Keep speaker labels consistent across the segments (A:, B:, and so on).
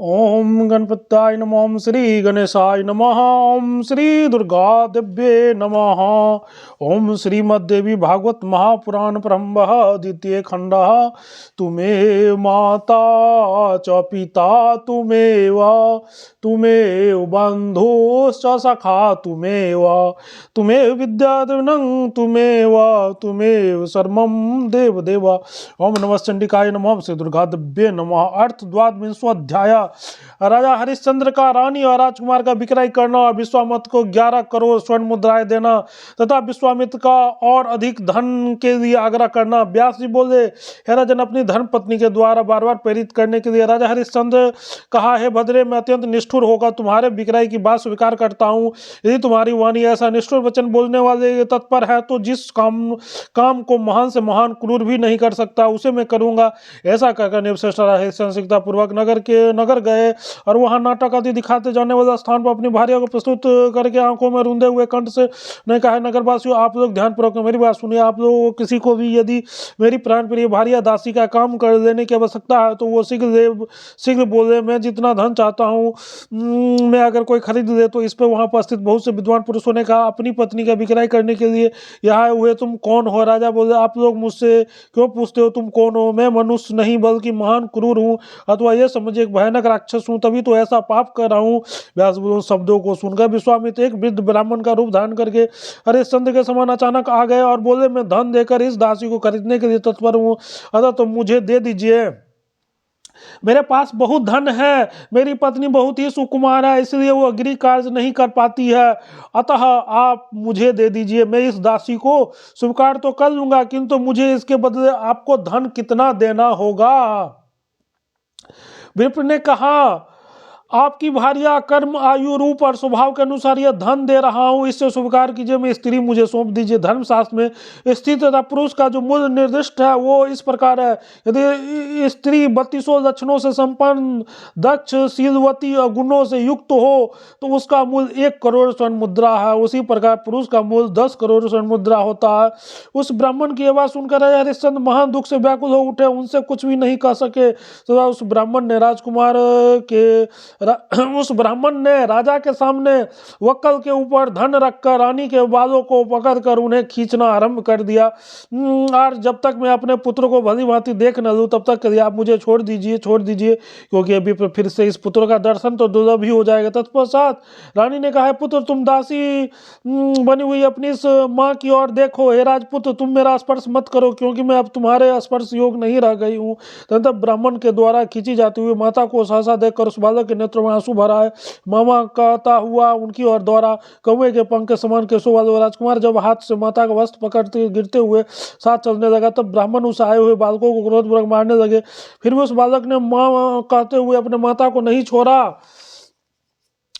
A: ओम गणपत्याय नमः। ओम श्री गणेशाय नमः। ओम श्री दुर्गा दिव्ये नमः। ओम श्रीमद्देवी भागवत महापुराण प्रारंभः द्वितीय खंडः। तुमेव माता च पिता तुमेव बन्धुश्च सखा तुमेव विद्याधनं तुमेव सर्वं देवदेव। ओम नमः चंडिकाय नमः। ओम श्री दुर्गा दिव्ये नमः। अर्थ द्वादशवां अध्याय। राजा हरिश्चंद्र का रानी और राजकुमार का विक्रय करना और विश्वामित्र को 11 करोड़ स्वर्ण मुद्राएं देना तथा विश्वामित्र का और अधिक धन के लिए आग्रह करना। व्यास जी बोले, हे राजन, अपनी धर्म पत्नी के द्वारा बार बार प्रेरित करने के लिए राजा हरिश्चंद्र कहा, हे भद्रे, मैं अत्यंत निष्ठुर होकर तुम्हारे विक्रय की बात स्वीकार करता हूँ। यदि तुम्हारी वाणी ऐसा निष्ठुर वचन बोलने वाले तत्पर है तो जिस काम को महान से महान क्रूर भी नहीं कर सकता उसे मैं करूंगा। ऐसा कहकर निर्वश्रेष्ठ हरिश्चंद्र पूर्वक नगर गए और वहां नाटक आदि दिखाते जाने वाले स्थान पर अपनी भार्या को प्रस्तुत करके आंखों में रूंधे हुए कंठ से ने कहा, नगरवासियों, आप लोग ध्यान पूर्वक मेरी बात सुनिए। आप लोग किसी को भी यदि मेरी प्राण प्रिय भार्या दासी का काम कर लेने की आवश्यकता है तो वो शीघ्र बोले। मैं जितना धन चाहता हूँ मैं अगर कोई खरीद ले तो इस पर वहां उपस्थित बहुत से विद्वान पुरुषों ने कहा, अपनी पत्नी का विक्रय करने के लिए यहाँ हुए तुम कौन हो? राजा बोले, आप लोग मुझसे क्यों पूछते हो तुम कौन हो? मैं मनुष्य नहीं बल्कि महान क्रूर हूँ, अथवा यह समझे एक भयानक राक्षस हूँ, तभी तो ऐसा पाप कर रहा हूँ। व्यास शब्दों को सुनकर विश्वामित्र एक वृद्ध ब्राह्मण का रूप धारण करके हरिश्चंद्र के समान अचानक आ गए और बोले, मैं धन देकर इस दासी को खरीदने के लिए तत्पर हूँ, अतः तो मुझे दे दीजिए। मेरे पास बहुत धन है, मेरी पत्नी बहुत ही सुकुमार है, इसलिए वो गृह कार्य नहीं कर पाती है, अतः आप मुझे दे दीजिए। मैं इस दासी को स्वीकार तो कर लूंगा, किंतु मुझे इसके बदले आपको धन कितना देना होगा? विप्र ने कहा, आपकी भार्या कर्म, आयु, रूप और स्वभाव के अनुसार यह धन दे रहा हूं, इससे स्वीकार कीजिए। मैं स्त्री मुझे सौंप दीजिए। धर्मशास्त्र में स्थित तथा पुरुष का जो मूल्य निर्दिष्ट है वो इस प्रकार है, यदि स्त्री 32 लक्षणों से संपन्न, दक्ष, शीलवती और गुणों से युक्त हो तो उसका मूल्य 1 करोड़ स्वर्ण मुद्रा है। उसी प्रकार पुरुष का मूल्य 10 करोड़ स्वर्ण मुद्रा होता है। उस ब्राह्मण की आवाज सुनकर राजा हरिश्चंद्र महान दुख से व्याकुल हो उठे, उनसे कुछ भी नहीं कह सके। तो उस ब्राह्मण ने राजा के सामने वक्कल के ऊपर धन रखकर रानी के बालों को पकड़कर उन्हें खींचना आरंभ कर दिया। और जब तक मैं अपने पुत्र को भली भांति देख न लूं तब तक आप मुझे छोड़ दीजिए, क्योंकि अभी फिर से इस पुत्र का दर्शन तो दुर्लभ ही हो जाएगा। तत्पश्चात रानी ने कहा, पुत्र, तुम दासी बनी हुई अपनी इस माँ की ओर देखो। हे राजपुत्र, तुम मेरा स्पर्श मत करो, क्योंकि मैं अब तुम्हारे स्पर्श योग नहीं रह गई हूँ। तब ब्राह्मण के द्वारा खींची जाती हुई माता को सहसा देखकर उस बालक के नेत्रों में आंसू भरा है। मामा कहता हुआ उनकी ओर द्वारा कौवे के पंख के समान केशों वाले राजकुमार जब हाथ से माता का वस्त्र पकड़ते गिरते हुए साथ चलने लगा, तब ब्राह्मण उस आए हुए बालकों को क्रोधपूर्वक मारने लगे। फिर भी उस बालक ने माँ कहते हुए अपने माता को नहीं छोड़ा।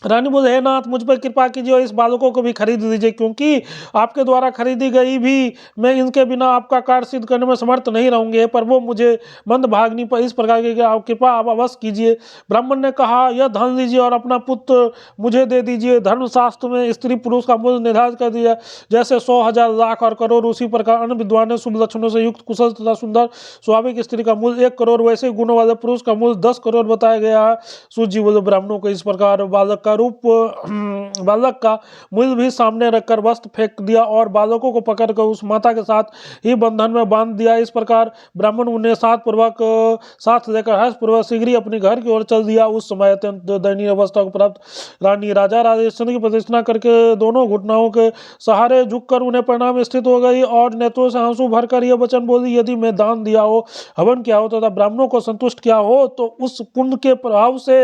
A: रानी बोले, हे नाथ, मुझ पर कृपा कीजिए और इस बालकों को भी खरीद लीजिए, क्योंकि आपके द्वारा खरीदी गई भी मैं इनके बिना आपका कार्य सिद्ध करने में समर्थ नहीं रहूंगे। पर वो मुझे मंदभागिनी पर इस प्रकार की आप कृपा आप अवश्य कीजिए। ब्राह्मण ने कहा, यह धन लीजिए और अपना पुत्र मुझे दे दीजिए। धर्मशास्त्र में स्त्री पुरुष का मूल्य निर्धारित कर दिया, जैसे 100,000, लाख और करोड़। उसी प्रकार अन्य विद्वान ने शुभ लक्षणों से युक्त कुशल तथा सुंदर स्वाभाविक स्त्री का मूल्य 1 करोड़, वैसे गुणों वाले पुरुष का मूल्य 10 करोड़ बताया गया है। सूत जी बोले, ब्राह्मणों को इस प्रकार बालक का मूल्य भी सामने रखकर वस्त्र फेंक दिया और बालकों को पकड़कर उस माता के साथ ही बंधन में बांध दिया। इस प्रकार ब्राह्मण उन्हें साथ लेकर हर्षपूर्वक शीघ्र ही अपने घर की ओर चल दिया। उस समय अत्यंत दयनीय अवस्था को प्राप्त रानी राजा हरिश्चंद्र की प्रतिष्ठा करके दोनों घुटनाओं के सहारे झुककर उन्हें प्रणाम स्थित हो गई और नेत्रों से आंसू भरकर यह वचन बोली, यदि मैं दान दिया हो, हवन किया हो तथा ब्राह्मणों को संतुष्ट किया हो तो उस पुण्य के प्रभाव से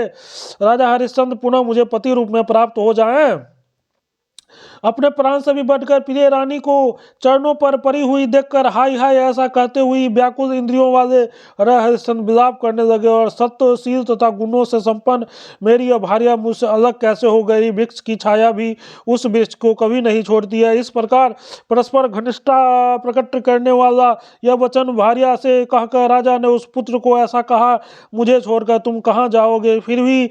A: राजा हरिश्चंद्र पुनः मुझे पति रूप में प्राप्त हो जाएं। अपने प्राण से भी बढ़कर प्रिय रानी को चरणों पर पड़ी हुई देखकर हाय हाय ऐसा कहते हुए व्याकुल इंद्रियों वाले हरिश्चंद्र विलाप करने लगे और सत्यशील तथा गुणों से संपन्न मेरी भार्या मुझसे अलग कैसे हो गई? वृक्ष की छाया भी उस वृक्ष को कभी नहीं छोड़ती है। इस प्रकार परस्पर घनिष्ठता प्रकट करने वाला यह वचन भार्या से कहकर राजा ने उस पुत्र को ऐसा कहा, मुझे छोड़कर तुम कहाँ जाओगे? फिर भी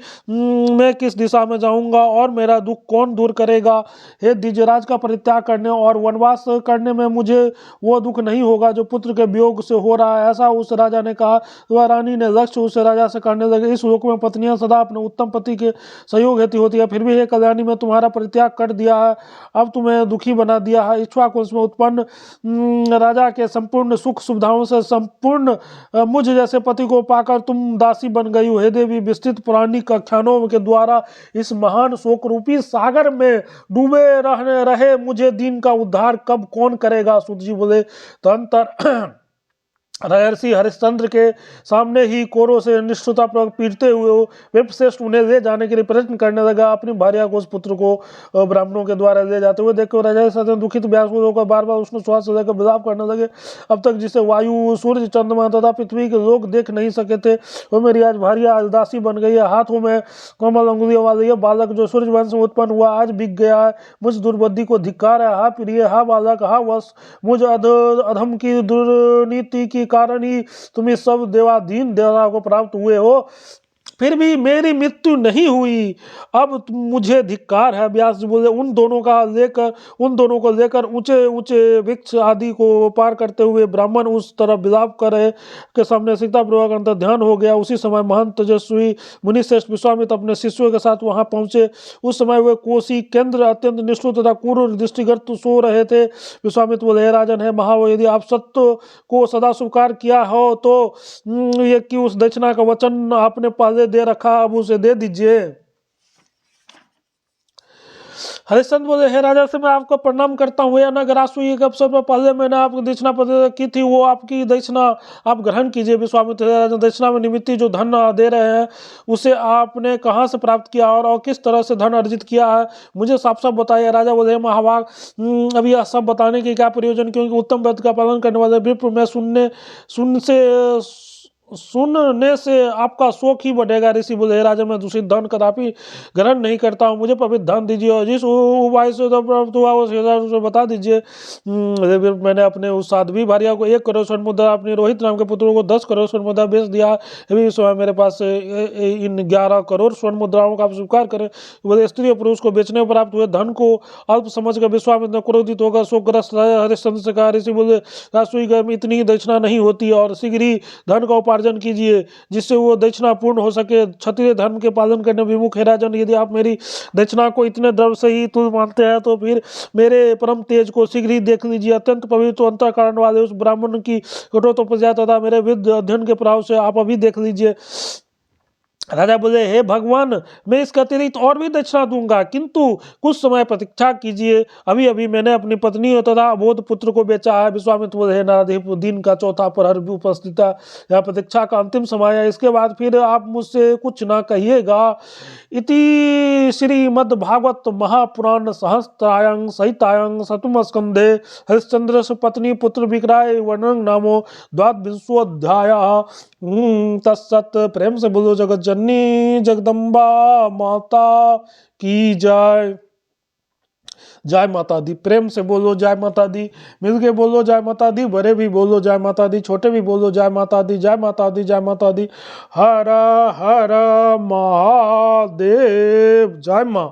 A: मैं किस दिशा में जाऊंगा और मेरा दुख कौन दूर करेगा? हे भेज दीजिए। राज का परित्याग करने और वनवास करने में मुझे वो दुख नहीं होगा जो पुत्र के वियोग से हो रहा है। ऐसा उस राजा ने कहा। वह रानी ने लक्ष्य उस राजा से करने लगे। इस लोक में पत्नियां सदा अपने उत्तम पति के सहयोग हेतु होती है, फिर भी हे कल्याणी मैं तुम्हारा परित्याग कर दिया है, अब तुम्हें दुखी बना दिया है। इक्ष्वाकुवंश में उत्पन्न राजा के संपूर्ण सुख सुविधाओं से संपूर्ण मुझ जैसे पति को पाकर तुम दासी बन गई हो। हे देवी, विस्तृत पौराणिक आख्यानों के द्वारा इस महान शोक रूपी सागर में डूबे रहने रहे मुझे दीन का उद्धार कब कौन करेगा। सूत जी बोले, तदंतर राजर्षि हरिश्चंद्र के सामने ही कोरों से निष्ठुरता पीटते हुए विप्रश्रेष्ठ उन्हें ले जाने के लिए प्रयत्न करने लगा। अपनी भार्या को, उस पुत्र को ब्राह्मणों के द्वारा ले जाते हुए देखकर राजा दुखित व्याकुल होकर बार बार उष्ण श्वास से लेकर विलाप करने लगे। अब तक जिसे वायु, सूर्य, चंद्रमा तथा पृथ्वी के लोग देख नहीं सके थे, वो मेरी आज भार्या आज दासी बन गई है। हाथों में कमल अंगुलियों वाला यह बालक जो सूर्य वंश में उत्पन्न हुआ आज बिक गया है। मुझ दुर्बुद्धि को धिक्कार है। हा प्रिय, हा बालक, हा वश, मुझ अधम की दुर्नीति की कारण ही तुम इस सब देवाधीन देवता को प्राप्त हुए हो, फिर भी मेरी मृत्यु नहीं हुई। अब मुझे धिक्कार है। व्यास जी बोले, उन दोनों को लेकर ऊंचे ऊंचे वृक्ष आदि को पार करते हुए ब्राह्मण उस तरफ विलाप कर रहे के सामने सीतापूर्वक अंतर ध्यान हो गया। उसी समय महान तेजस्वी मुनिश्रेष्ठ विश्वामित्र अपने शिष्यों के साथ वहां पहुंचे। उस समय वे कोसी केंद्र अत्यंत निष्ठुर तथा क्रूर दृष्टिगत सो रहे थे। विश्वामित्र बोले, हे राजन, है महाव, यदि आप सत्य को सदा स्वीकार किया हो तो ये कि उस दक्षिणा का वचन आपने पहले दे रखा, अब उसे दे दीजिए। हरिश्चंद्र बोले, हे राजा से मैं आपको प्रणाम करता हूँ। अनागरासु एक अवसर पर पहले मैंने आपको दक्षिणा प्रदान की थी, वो आपकी दक्षिणा आप ग्रहण कीजिए। विश्वामित्र, राजा, दक्षिणा में निमित्त जो धन दे रहे हैं उसे आपने कहाँ से प्राप्त किया और किस तरह से धन अर्जित किया है, मुझे साफ साफ बताइए। राजा बोले, महाभाग, अभी यह सब बताने के क्या प्रयोजन, क्योंकि उत्तम व्रत का पालन करने वाले विप्र मैं सुनने से आपका शोक ही बढ़ेगा। ऋषि बोले, राजा, मैं दूषित धन कदापि ग्रहण नहीं करता हूँ, मुझे पवित्र धन दीजिए और जिस उपाय से प्राप्त हुआ उसे बता दीजिए। मैंने अपने उस साध्वी भार्या को 1 करोड़ स्वर्ण मुद्रा, अपने रोहित नाम के पुत्रों को 10 करोड़ स्वर्ण मुद्रा बेच दिया। अभी समय मेरे पास इन 11 करोड़ स्वर्ण मुद्राओं का आप स्वीकार करें। बोले, स्त्री और पुरुष को बेचने पर प्राप्त हुए धन को अल्प समझकर विश्वामित्र क्रोधित होकर शोकग्रस्त हरिश्चंद्र से कहा। ऋषि बोले, राजसूय में इतनी दक्षिणा नहीं होती और शीघ्र ही धन का उपार्जन कीजिए जिससे वो दक्षिणा पूर्ण हो सके। क्षत्रिय धर्म के पालन करने विमुख है राजन, यदि आप मेरी दक्षिणा को इतने द्रव्य से ही तुल मानते हैं तो फिर मेरे परम तेज को शीघ्र ही देख लीजिए। अत्यंत पवित्र अंतःकरण वाले उस ब्राह्मण की कठोर तपस्या तथा मेरे विद्य अध्ययन के प्रभाव से आप अभी देख लीजिए। राजा बोले, हे भगवान, मैं इसके अतिरिक्त और भी दक्षिणा दूंगा, किंतु कुछ समय प्रतीक्षा कीजिए। अभी अभी मैंने अपनी पत्नी तथा अबोध पुत्र को बेचा है। विश्वामित्र बोले, हे नारद, दिन का चौथा प्रहर भी उपस्थित है, यह प्रतीक्षा का अंतिम समय है, इसके बाद फिर आप मुझसे कुछ ना कहिएगा। इति श्रीमद्भागवत महापुराण सहस्त्रायं सहितायं सतम स्कंधे हरिश्चंद्र पत्नी पुत्र विक्राय वर्णन नामो 12वां तत्सत। प्रेम से बोलो जगत जननी जगदम्बा माता की जय। जय माता दी। प्रेम से बोलो जय माता दी। मिलके बोलो जय माता दी। बड़े भी बोलो जय माता दी, छोटे भी बोलो जय माता दी। जय माता दी, जय माता दी। हर हर महादेव। जय माँ।